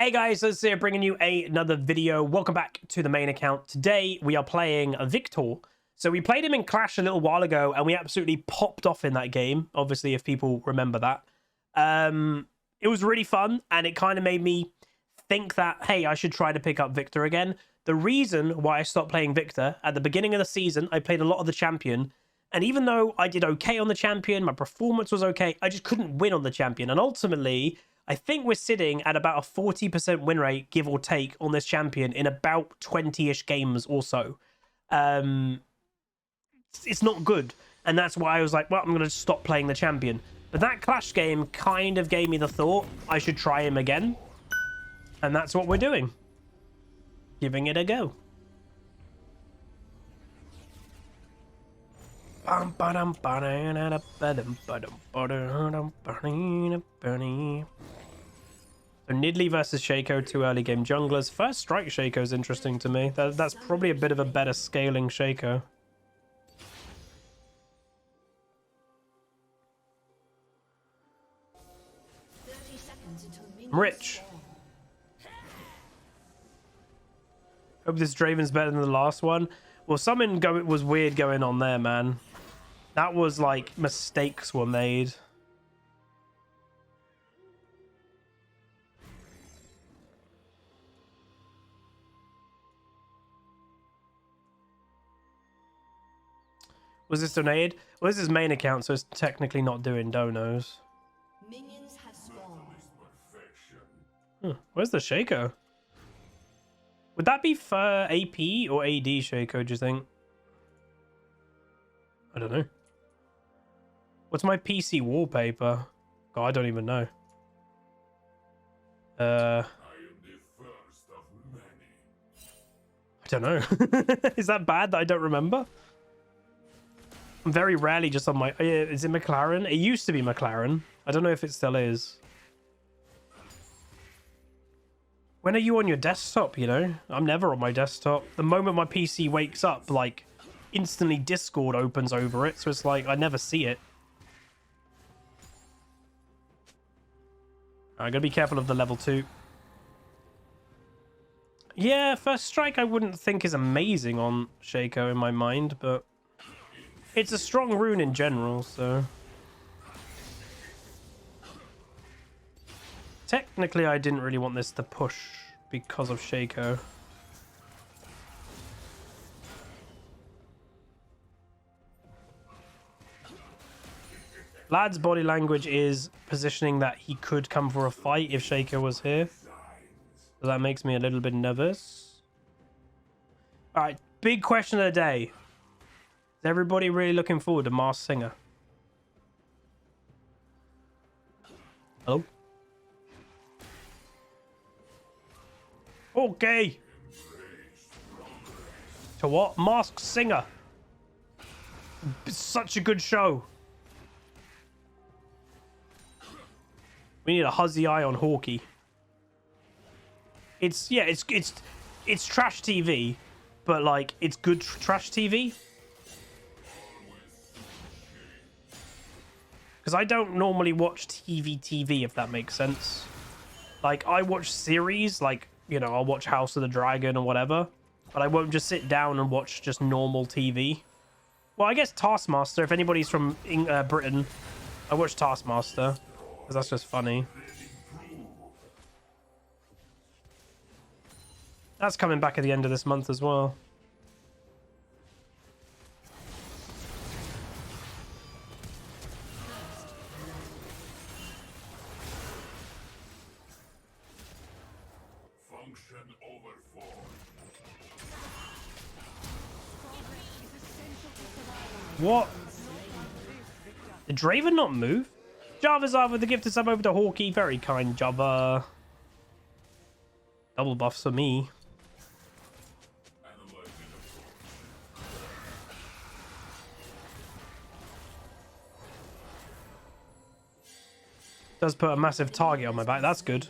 Hey guys, let's see, bringing you another video. Welcome back to the main account. Today we are playing Viktor. So we played him in Clash a little while ago and we absolutely popped off in that game. Obviously, if people remember that. It was really fun and it kind of made me think that, hey, I should try to pick up Viktor again. The reason why I stopped playing Viktor, at the beginning of the season, I played a lot of the champion. And even though I did okay on the champion, my performance was okay, I just couldn't win on the champion. And ultimately, I think we're sitting at about a 40% win rate, give or take, on this champion in about 20-ish games or so. It's not good. And that's why I was like, well, I'm going to stop playing the champion. But that Clash game kind of gave me the thought I should try him again. And that's what we're doing. Giving it a go. So Nidalee versus Shaco, two early game junglers. First strike Shaco is interesting to me. That's probably a bit of a better scaling Shaco. I'm rich. Hope this Draven's better than the last one. Well, something was weird going on there, man. That was like mistakes were made. Was this donated? Well, this is main account, so it's technically not doing donos. Minions have spawned. Where's the Shaco? Would that be for AP or AD Shaco, do you think? I don't know. What's my PC wallpaper? God, I don't even know. I don't know. Is that bad that I don't remember? I'm very rarely just on my... Is it McLaren? It used to be McLaren. I don't know if it still is. When are you on your desktop, you know? I'm never on my desktop. The moment my PC wakes up, like, instantly Discord opens over it. So it's like, I never see it. I gotta be careful of the level 2. Yeah, first strike I wouldn't think is amazing on Shaco in my mind, but... It's a strong rune in general, so... Technically, I didn't really want this to push because of Shaco. Lad's body language is positioning that he could come for a fight if Shaco was here. So that makes me a little bit nervous. Alright, big question of the day. Is everybody really looking forward to Masked Singer? Hello? Okay. To what? Masked Singer. It's such a good show. We need a Huzzy eye on Hawkeye. It's trash TV, but like it's good trash TV. Because I don't normally watch TV, if that makes sense. Like I watch series, like, you know, I'll watch House of the Dragon or whatever, but I won't just sit down and watch just normal TV. Well, I guess Taskmaster, if anybody's from Britain, I watch Taskmaster, because that's just funny. That's coming back at the end of this month as well. What? Did Draven not move? Java's with the gift of sub over to Hawkeye. Very kind, Java. Double buffs for me. Does put a massive target on my back. That's good.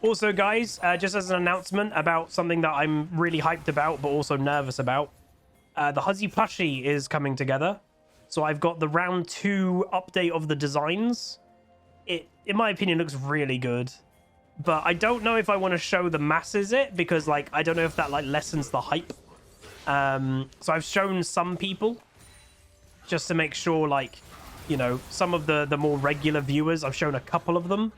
Also, guys, just as an announcement about something that I'm really hyped about, but also nervous about. The Huzzy plushie is coming together. So I've got the round 2 update of the designs. It, in my opinion, looks really good. But I don't know if I want to show the masses it, because like I don't know if that like lessens the hype. So I've shown some people just to make sure, like, you know, some of the more regular viewers. I've shown a couple of them,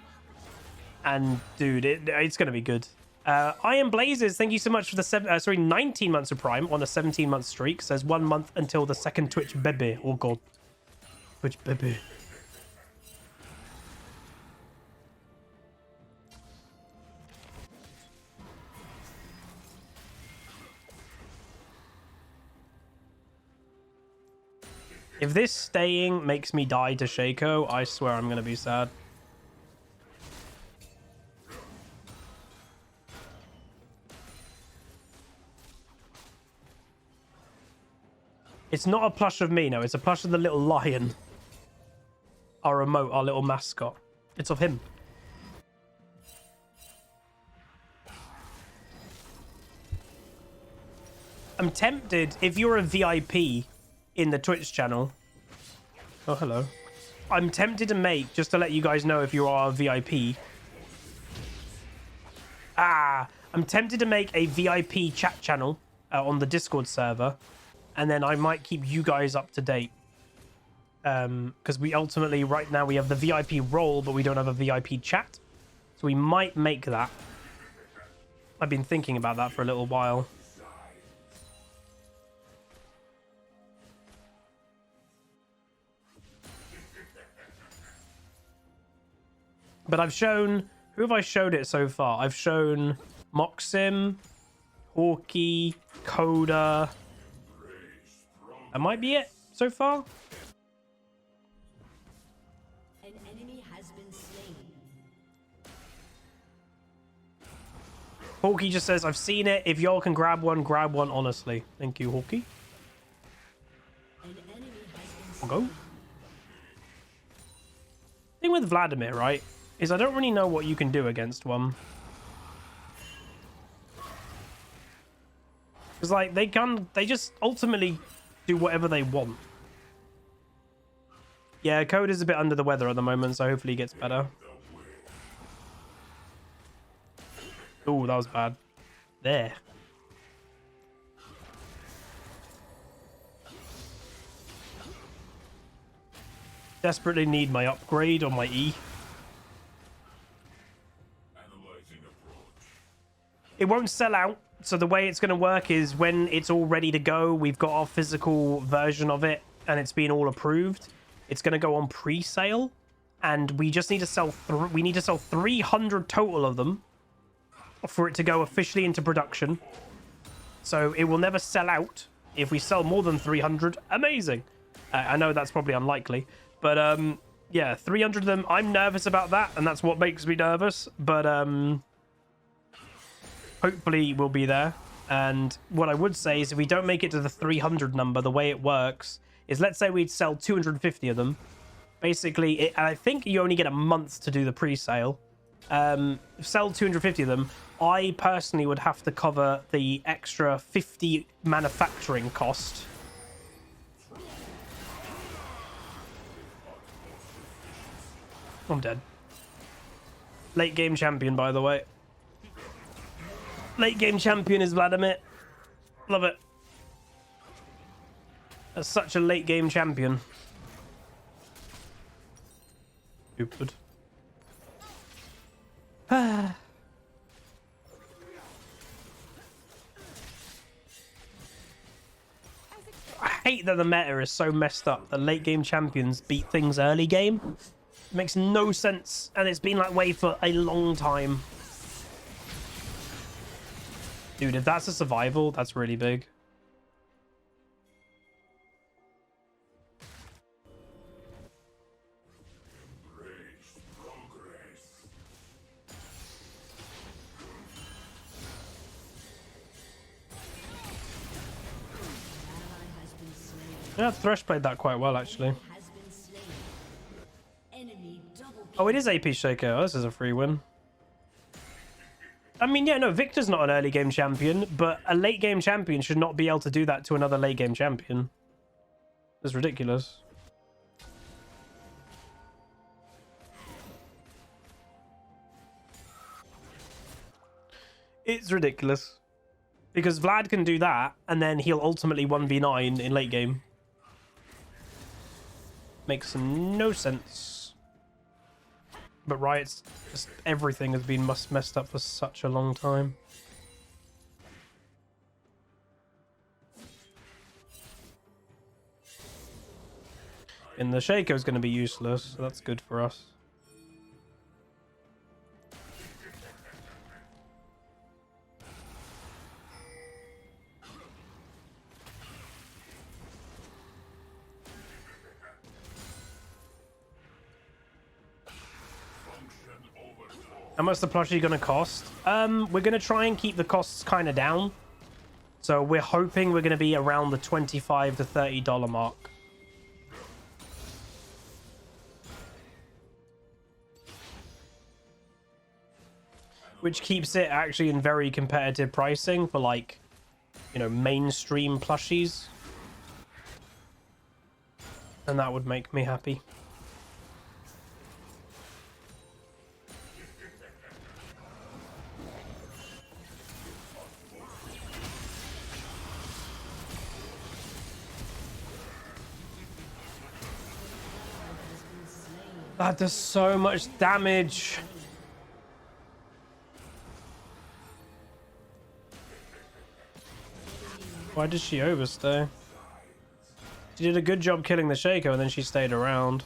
and dude, it's gonna be good. Iron Blazes, thank you so much for the 19 months of Prime on a 17-month streak. Says 1 month until the second Twitch bebe. Oh god, Twitch bebe. If this staying makes me die to Shaco, I swear I'm gonna be sad. It's not a plush of me, no. It's a plush of the little lion. Our remote, our little mascot. It's of him. I'm tempted, if you're a VIP in the Twitch channel. Oh, hello. I'm tempted to make, just to let you guys know if you are a VIP. I'm tempted to make a VIP chat channel on the Discord server. And then I might keep you guys up to date. Because we ultimately, right now, we have the VIP role, but we don't have a VIP chat. So we might make that. I've been thinking about that for a little while. But I've shown... Who have I showed it so far? I've shown Moxim, Hawkeye, Coda... That might be it so far. An enemy has been slain. Hawkeye just says, I've seen it. If y'all can grab one, honestly. Thank you, Hawkeye. An enemy has I'll been go. Thing with Vladimir, right, is I don't really know what you can do against one. Because, like, they just ultimately do whatever they want. Yeah, Code is a bit under the weather at the moment, so hopefully he gets better. Oh, that was bad. There. Desperately need my upgrade on my E. It won't sell out. So the way it's going to work is when it's all ready to go, we've got our physical version of it and it's been all approved. It's going to go on pre-sale, and we just need to sell 300 total of them for it to go officially into production. So it will never sell out. If we sell more than 300, amazing. I know that's probably unlikely, but yeah, 300 of them. I'm nervous about that, and that's what makes me nervous. But hopefully we'll be there. And what I would say is if we don't make it to the 300 number, the way it works is, let's say we'd sell 250 of them. Basically, I think you only get a month to do the pre-sale. Sell 250 of them. I personally would have to cover the extra 50 manufacturing cost. I'm dead. Late game champion, by the way. Late game champion is Vladimir. Love it. That's such a late game champion. Stupid. I hate that the meta is so messed up that late game champions beat things early game. It makes no sense, and it's been that way for a long time. Dude, if that's a survival, that's really big. Yeah, Thresh played that quite well, actually. Oh, it is AP Shaker. Oh, this is a free win. I mean, yeah, no, Viktor's not an early game champion, but a late game champion should not be able to do that to another late game champion. It's ridiculous. It's ridiculous. Because Vlad can do that, and then he'll ultimately 1v9 in late game. Makes no sense. But Riot's just everything has been messed up for such a long time. And the Shaco's going to be useless, so that's good for us. How much the plushie going to cost? We're going to try and keep the costs kind of down. So we're hoping we're going to be around the $25 to $30 mark. Which keeps it actually in very competitive pricing for, like, you know, mainstream plushies. And that would make me happy. That does so much damage. Why did she overstay? She did a good job killing the Shaco and then she stayed around.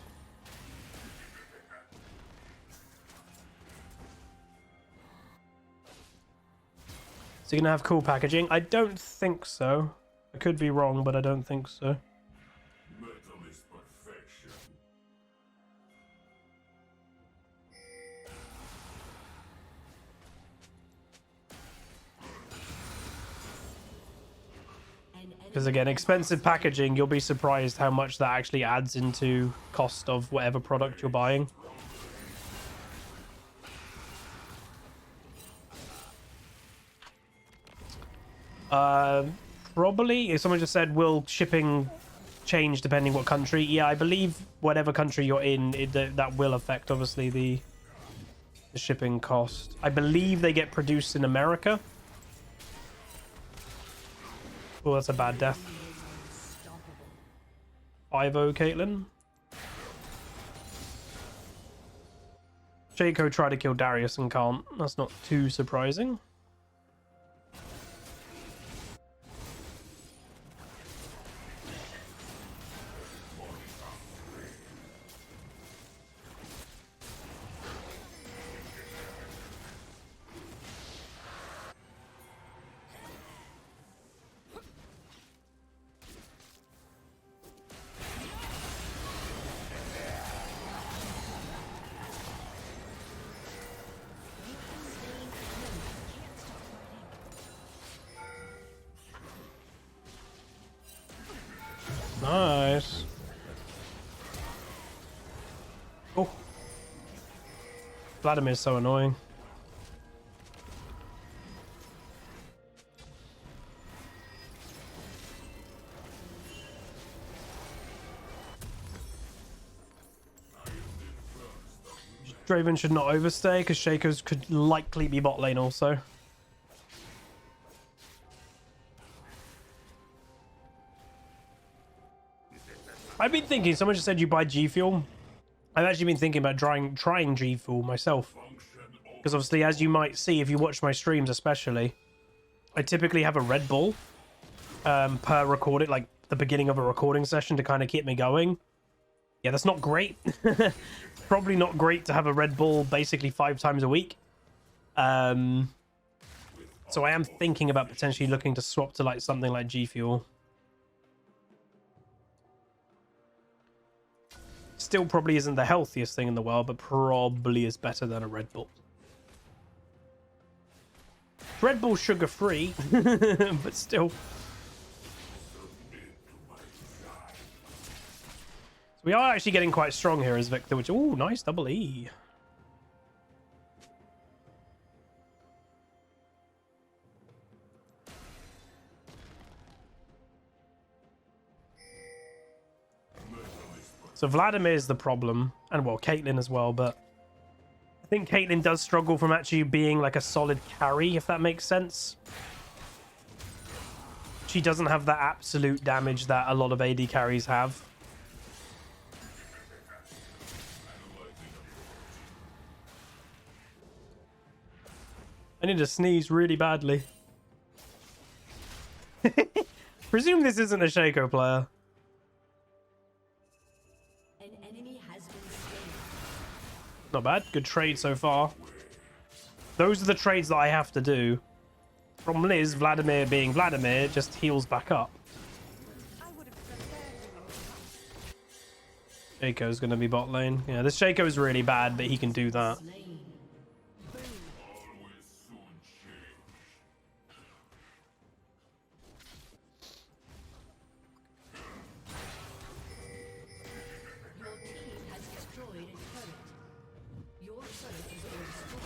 Is he gonna have cool packaging? I don't think so. I could be wrong, but I don't think so. Because again, expensive packaging, you'll be surprised how much that actually adds into cost of whatever product you're buying. Probably. If someone just said, will shipping change depending what country? Yeah, I believe whatever country you're in, that will affect, obviously, the shipping cost. I believe they get produced in America. Oh, that's a bad death. 5-0, Caitlyn. Shaco tried to kill Darius and can't. That's not too surprising. Nice. Oh. Vladimir's so annoying. Draven should not overstay because Shaco's could likely be bot lane also. I've been thinking, someone just said you buy G Fuel. I've actually been thinking about trying G Fuel myself. Because obviously, as you might see, if you watch my streams especially, I typically have a Red Bull per recording, like the beginning of a recording session to kind of keep me going. Yeah, that's not great. Probably not great to have a Red Bull basically 5 times a week. So I am thinking about potentially looking to swap to like something like G Fuel. Still probably isn't the healthiest thing in the world, but probably is better than a Red Bull. Red Bull sugar-free, but still. So we are actually getting quite strong here as Viktor, which... Oh, nice double E. So Vladimir is the problem, and well, Caitlyn as well, but I think Caitlyn does struggle from actually being like a solid carry, if that makes sense. She doesn't have that absolute damage that a lot of AD carries have. I need to sneeze really badly. Presume this isn't a Shaco player. An enemy has been slain. Not bad. Good trade so far. Those are the trades that I have to do. Problem is, Vladimir being Vladimir just heals back up. Shaco's going to be bot lane. Yeah, this Shaco is really bad, but he can do that. Slain. Your team has destroyed a turret. Your turret has been destroyed.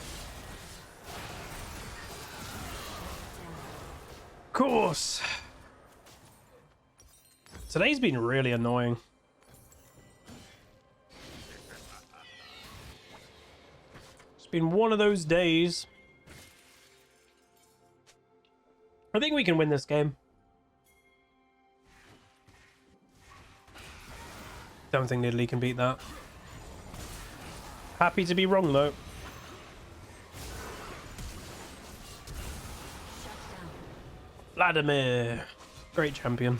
Of course. Today's been really annoying. It's been one of those days. I think we can win this game. Don't think Nidalee can beat that. Happy to be wrong, though. Vladimir. Great champion.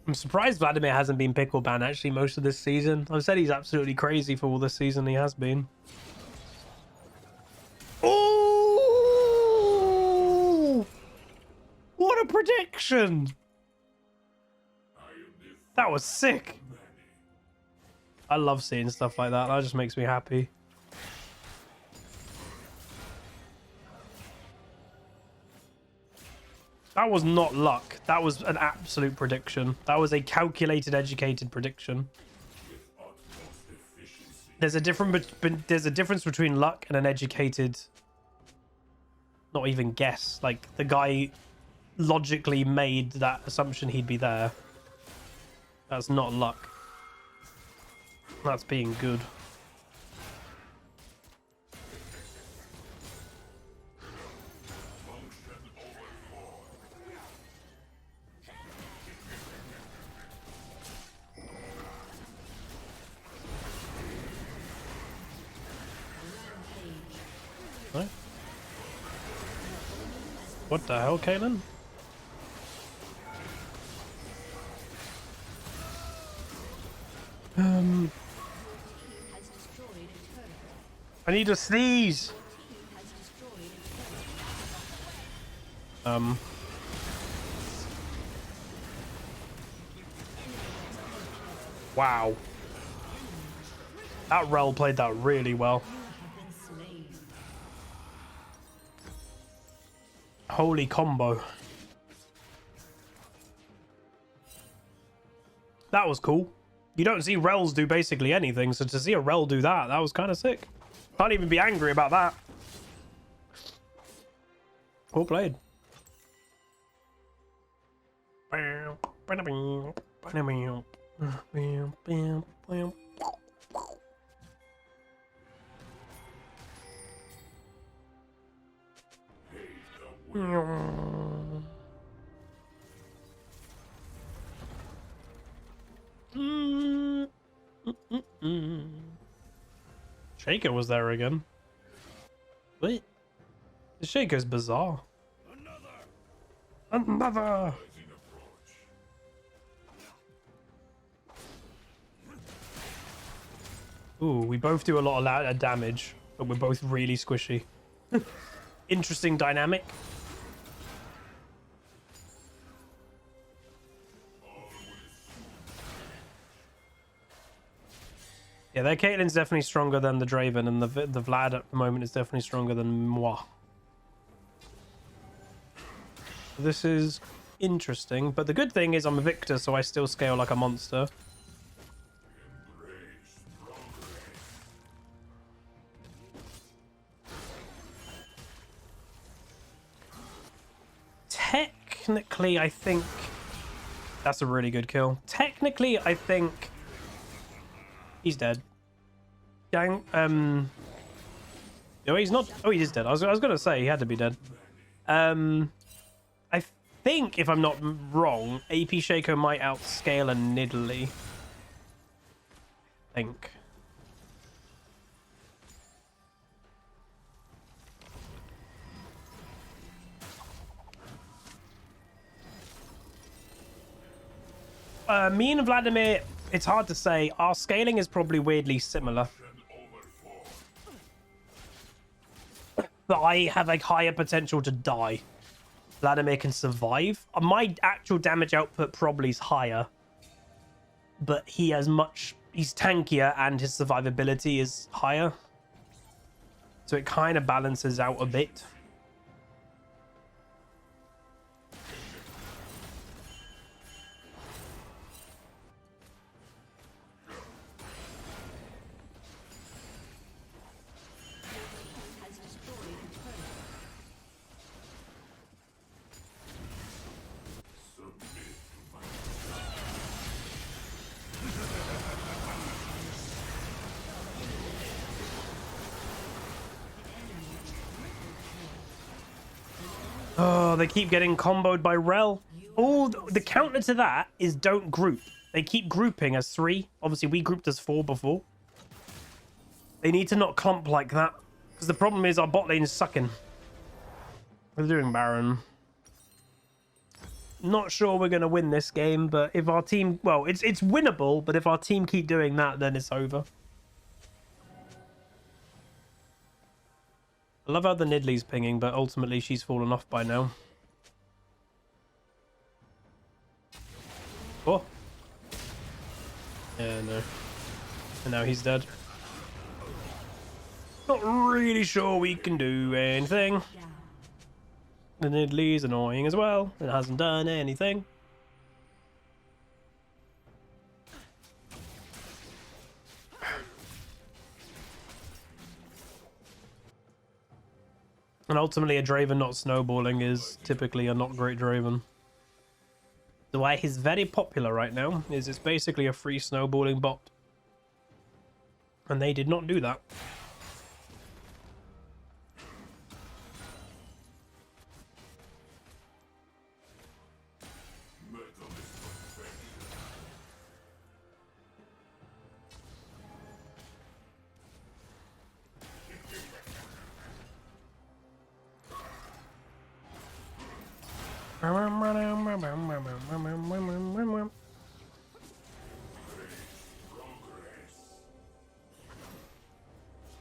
I'm surprised Vladimir hasn't been pickle banned actually most of this season. I've said he's absolutely crazy for all this season. He has been. Oh! What a prediction! That was sick. I love seeing stuff like that. That just makes me happy. That was not luck. That was an absolute prediction. That was a calculated, educated prediction. There's a difference between luck and an educated, not even guess. Like, the guy logically made that assumption he'd be there. That's not luck. That's being good. What? What the hell, Caitlyn? I need to sneeze. Wow. That Rel played that really well. Holy combo. That was cool. You don't see Rels do basically anything, so to see a Rel do that, that was kind of sick. Can't even be angry about that. Well played. Shaco was there again. Wait. The Shaco's bizarre. Another! Ooh, we both do a lot of damage, but we're both really squishy. Interesting dynamic. Yeah, their Caitlyn's definitely stronger than the Draven, and the Vlad at the moment is definitely stronger than moi. This is interesting, but the good thing is I'm a Viktor, so I still scale like a monster. Technically, I think that's a really good kill. Technically, I think He's dead. Gang. No, he's not. Oh, he is dead. I was gonna say he had to be dead. I think if I'm not wrong, AP Shaco might outscale a Nidalee. I think. Me and Vladimir, it's hard to say. Our scaling is probably weirdly similar. But I have a higher potential to die. Vladimir can survive. My actual damage output probably is higher. But he has he's tankier and his survivability is higher. So it kind of balances out a bit. Oh, they keep getting comboed by Rel. Oh, the counter to that is don't group. They keep grouping as 3. Obviously, we grouped as 4 before. They need to not clump like that. Because the problem is our bot lane is sucking. We're doing Baron. Not sure we're going to win this game, but if our team... Well, it's winnable, but if our team keep doing that, then it's over. I love how the Nidalee's pinging, but ultimately she's fallen off by now. Oh. Yeah, no. And now he's dead. Not really sure we can do anything. The Nidalee's annoying as well. It hasn't done anything. And ultimately, a Draven not snowballing is typically a not great Draven. The way he's very popular right now is it's basically a free snowballing bot. And they did not do that.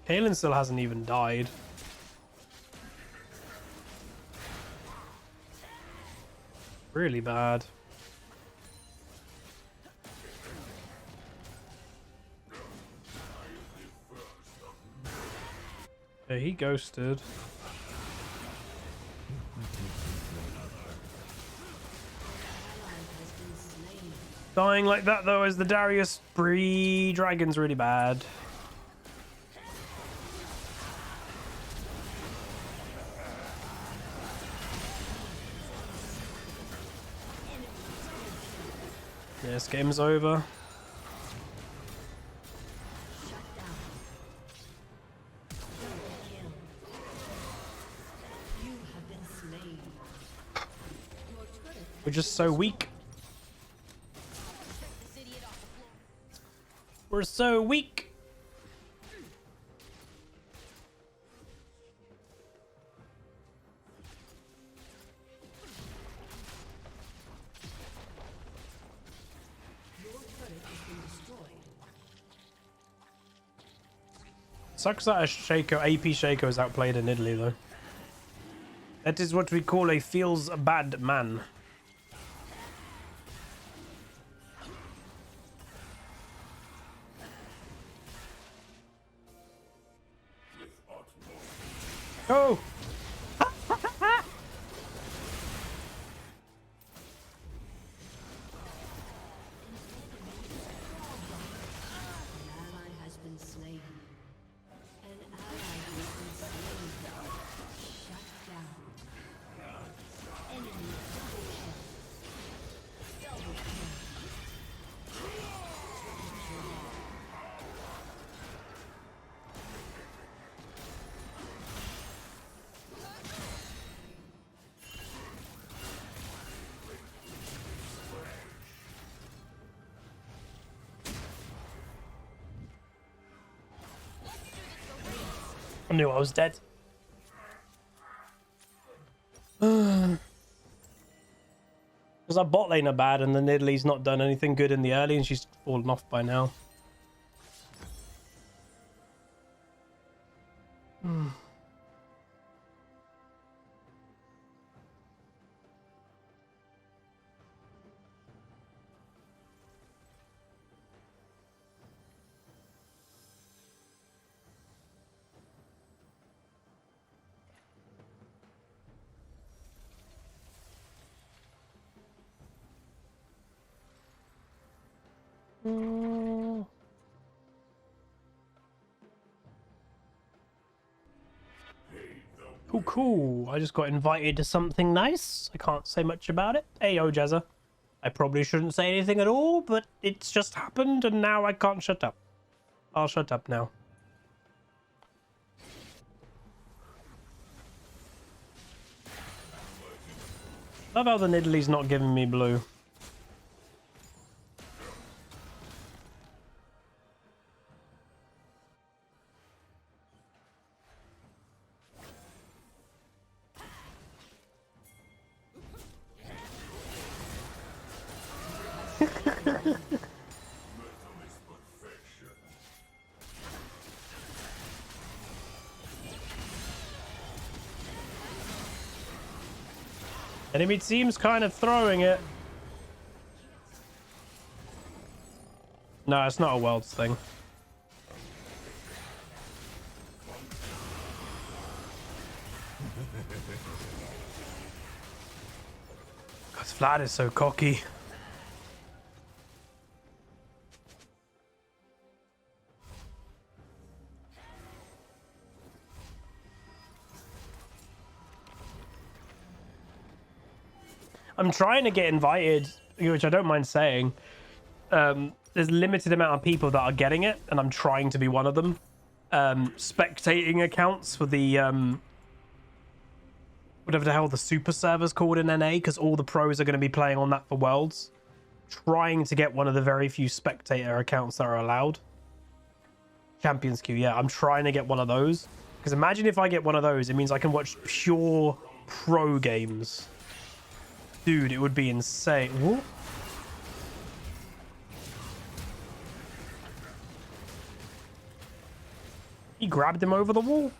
Kaelin still hasn't even died. Really bad. Yeah, he ghosted. Dying like that though as the Darius Bree Dragon's really bad. This game's over. We're just so weak. We're so weak. Sucks that a Shaco, AP Shaco is outplayed in Italy though. That is what we call a feels bad man. Go! knew I was dead. Because our bot lane are bad and the Nidalee's not done anything good in the early and she's fallen off by now. Cool, cool. I just got invited to something nice. I can't say much about it. Hey, yo, Jezza. I probably shouldn't say anything at all, but it's just happened and now I can't shut up. I'll shut up now. Love how the Nidalee's not giving me blue. Enemy team's kind of throwing it. No, it's not a worlds thing. Because Vlad is so cocky. I'm trying to get invited, which I don't mind saying. There's a limited amount of people that are getting it, and I'm trying to be one of them. Spectating accounts for the whatever the hell the super server's called in NA, because all the pros are going to be playing on that for Worlds. Trying to get one of the very few spectator accounts that are allowed. Champions Queue, yeah, I'm trying to get one of those. Because imagine if I get one of those, it means I can watch pure pro games. Dude, it would be insane. Whoa. He grabbed him over the wall.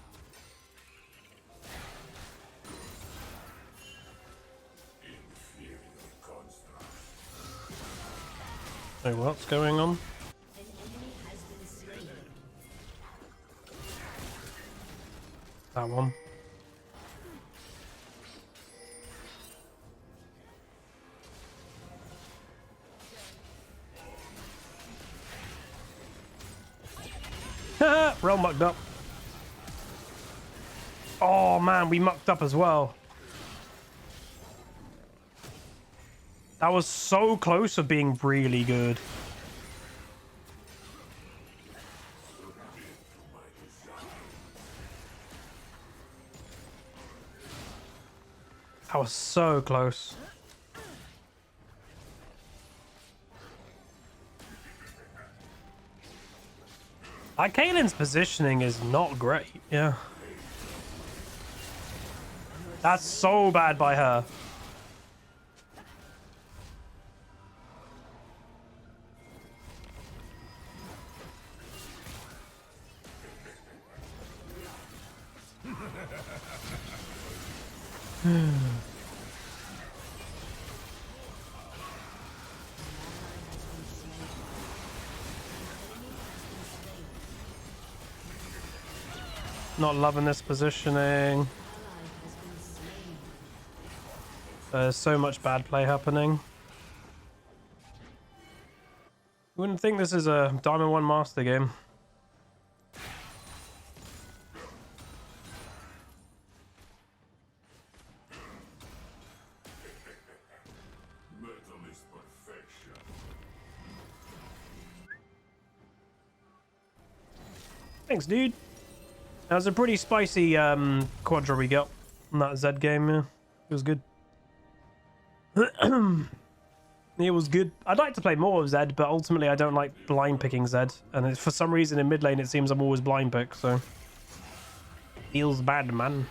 So what's going on? That one. Real mucked up. Oh man, we mucked up as well. That was so close of being really good. That was so close. Kaelin's positioning is not great, yeah. That's so bad by her. Not loving this positioning. There's so much bad play happening. You wouldn't think this is a Diamond 1 Master game. Thanks, dude. That was a pretty spicy quadra we got on that Z game, yeah. It was good. It was good. I'd like to play more of Zed, but ultimately I don't like blind picking Zed. And for some reason in mid lane it seems I'm always blind picked, so... Feels bad, man.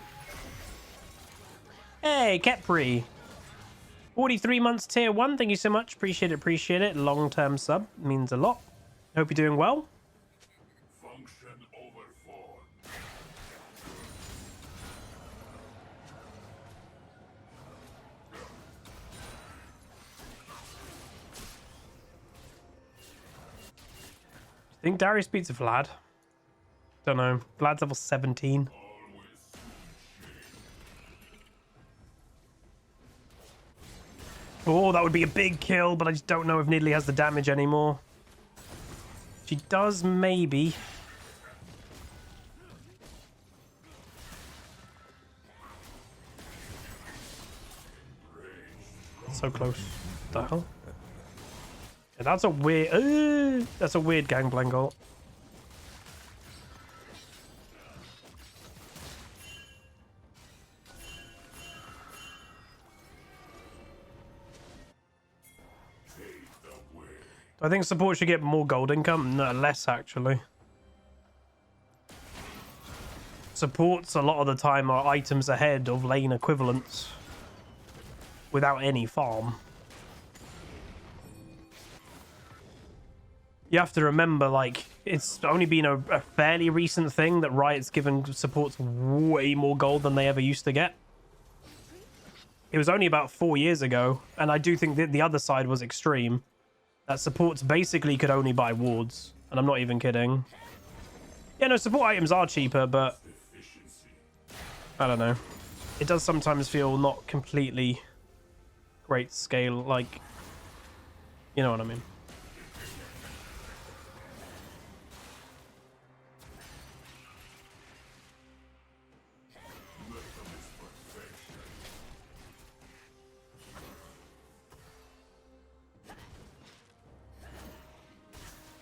Hey, Kepri. 43 months tier 1. Thank you so much. Appreciate it, appreciate it. Long-term sub. Means a lot. Hope you're doing well. Function over 4. Think Darius beats Vlad? Don't know. Vlad's level 17. Oh, that would be a big kill, but I just don't know if Nidalee has the damage anymore. She does, maybe. So close. What the hell? Yeah, that's a weird. That's a weird gangplank ult. I think support should get more gold income. No, less actually. Supports a lot of the time are items ahead of lane equivalents without any farm. You have to remember, like, it's only been a fairly recent thing that Riot's given supports way more gold than they ever used to get. It was only about 4 years ago, and I do think that the other side was extreme. That supports basically could only buy wards, and I'm not even kidding. Yeah, no, support items are cheaper, but I don't know. It does sometimes feel not completely great scale, like, you know what I mean.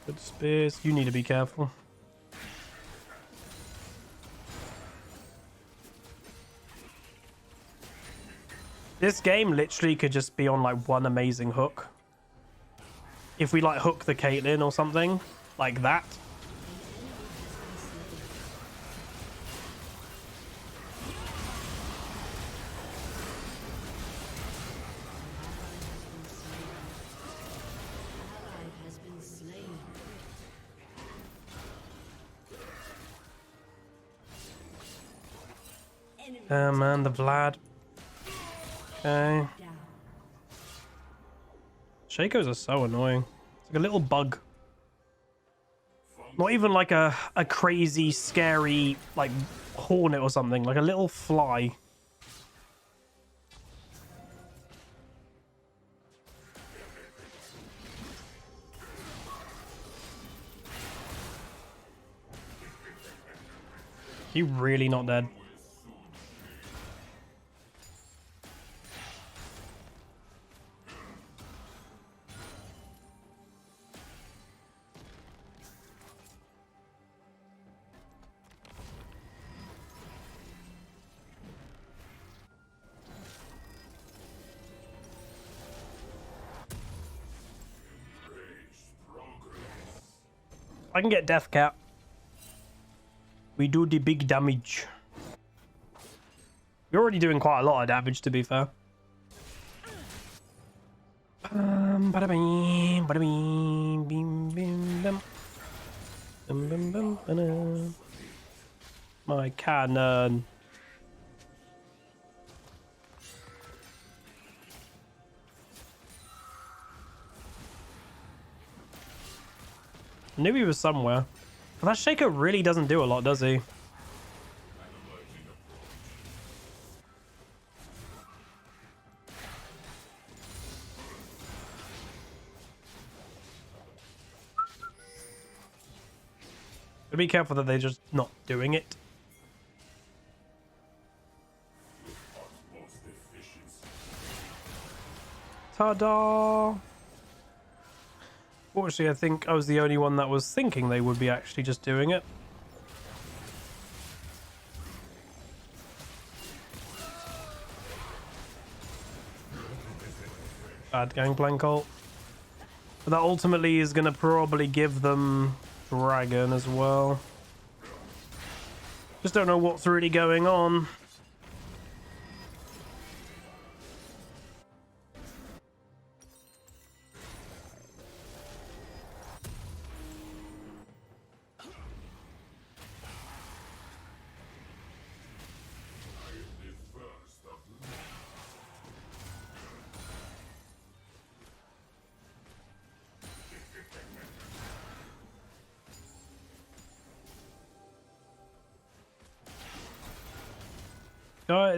Good spears. You need to be careful. This game literally could just be on like one amazing hook. If we like hook the Caitlyn or something like that. Man, the Vlad. Okay. Shakos are so annoying. It's like a little bug. Not even like a crazy, scary, like, hornet or something. Like a little fly. He really not dead. I can get death cap. We do the big damage. We're already doing quite a lot of damage, to be fair. Bada bing, bada bing, bing, bing, bing. Bum, bum, bum, bada. My cannon. I knew he was somewhere. But that Shaker really doesn't do a lot, does he? But be careful that they're just not doing it. Ta-da! Fortunately, I think I was the only one that was thinking they would be actually just doing it. Bad gangplank ult. But that ultimately is going to probably give them Dragon as well. Just don't know what's really going on.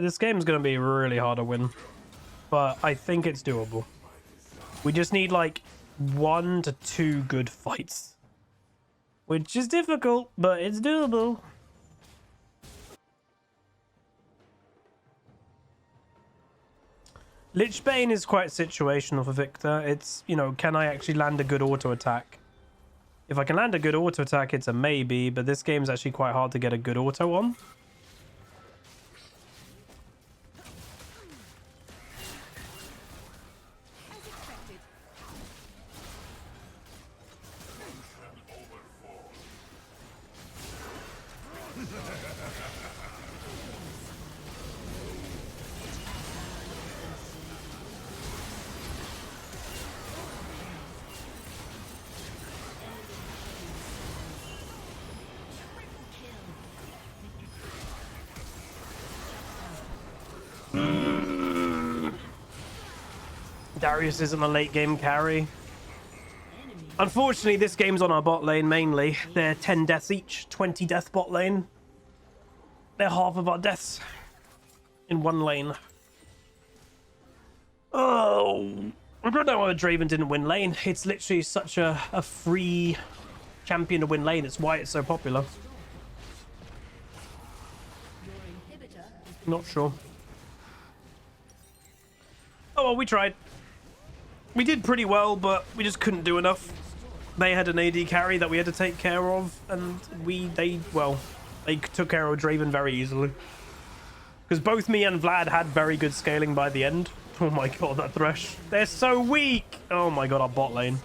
This game's going to be really hard to win, but I think it's doable. We just need like 1 to 2 good fights, which is difficult, but it's doable. Lichbane is quite situational for Viktor. It's, you know, can I actually land a good auto attack? If I can land a good auto attack, it's a maybe, but this game's actually quite hard to get a good auto on. Darius isn't a late game carry. Unfortunately, this game's on our bot lane mainly. They're 10 deaths each, 20 death bot lane. They're half of our deaths in one lane. Oh, I don't know why Draven didn't win lane. It's literally such a free champion to win lane. It's why it's so popular. Not sure. Oh, well, we tried. We did pretty well, but we just couldn't do enough. They had an AD carry that we had to take care of, and they took care of Draven very easily. Because both me and Vlad had very good scaling by the end. Oh my god, that Thresh. They're so weak! Oh my god, our bot lane.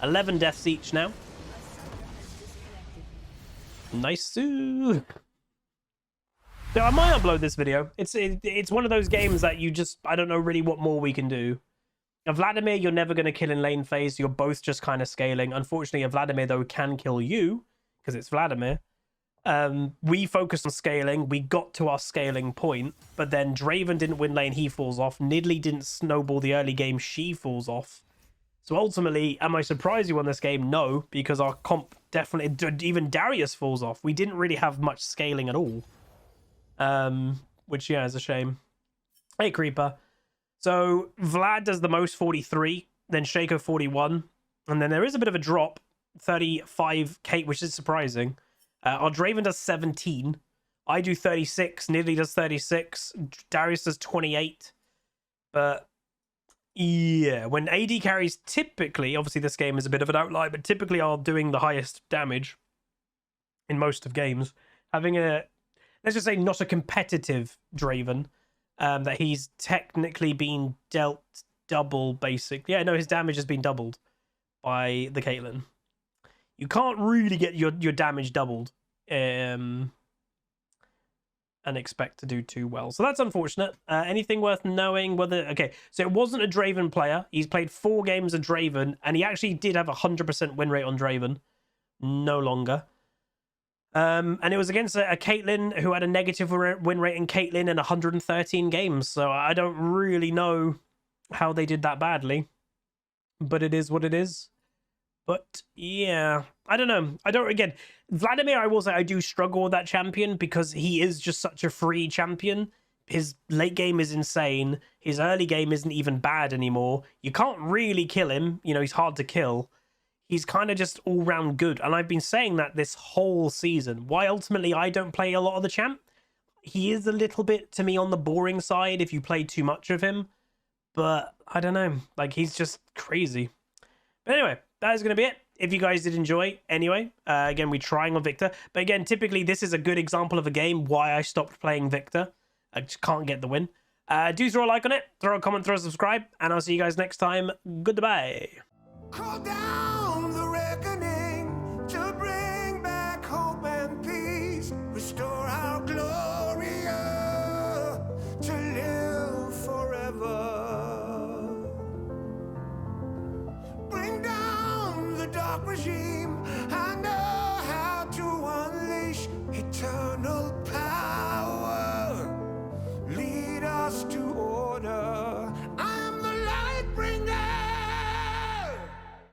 11 deaths each now. Nice. So I might upload this video. It's one of those games that you just, I don't know really what more we can do. Vladimir, you're never going to kill in lane phase. You're both just kind of scaling. Unfortunately, Vladimir, though, can kill you because it's Vladimir. We focused on scaling. We got to our scaling point, but then Draven didn't win lane. He falls off. Nidalee didn't snowball the early game. She falls off. So ultimately, am I surprised you won this game? No, because our comp definitely, even Darius falls off. We didn't really have much scaling at all. Which, yeah, is a shame. Hey, Creeper. So Vlad does the most, 43, then Shaco 41, and then there is a bit of a drop, 35 Kate, which is surprising. Our Draven does 17, I do 36, Nidalee does 36, Darius does 28. But yeah, when AD carries typically, obviously this game is a bit of an outlier, but typically are doing the highest damage in most of games. Having a, let's just say, not a competitive Draven. That he's technically been dealt double, basically. Yeah, no, his damage has been doubled by the Caitlyn. You can't really get your damage doubled and expect to do too well. So that's unfortunate. Anything worth knowing? Whether okay, so it wasn't a Draven player. He's played 4 games of Draven, and he actually did have a 100% win rate on Draven. No longer. And it was against a Caitlyn who had a negative win rate in Caitlyn in 113 games. So I don't really know how they did that badly. But it is what it is. But yeah, I don't know. Again, Vladimir, I will say I do struggle with that champion because he is just such a free champion. His late game is insane. His early game isn't even bad anymore. You can't really kill him. You know, he's hard to kill. He's kind of just all-round good. And I've been saying that this whole season. Why ultimately I don't play a lot of the champ? He is a little bit, to me, on the boring side if you play too much of him. But I don't know. Like, he's just crazy. But anyway, that is going to be it. If you guys did enjoy, anyway. Again, we're trying on Viktor. But again, typically, this is a good example of a game why I stopped playing Viktor. I just can't get the win. Do throw a like on it. Throw a comment, throw a subscribe. And I'll see you guys next time. Goodbye. Crawl down the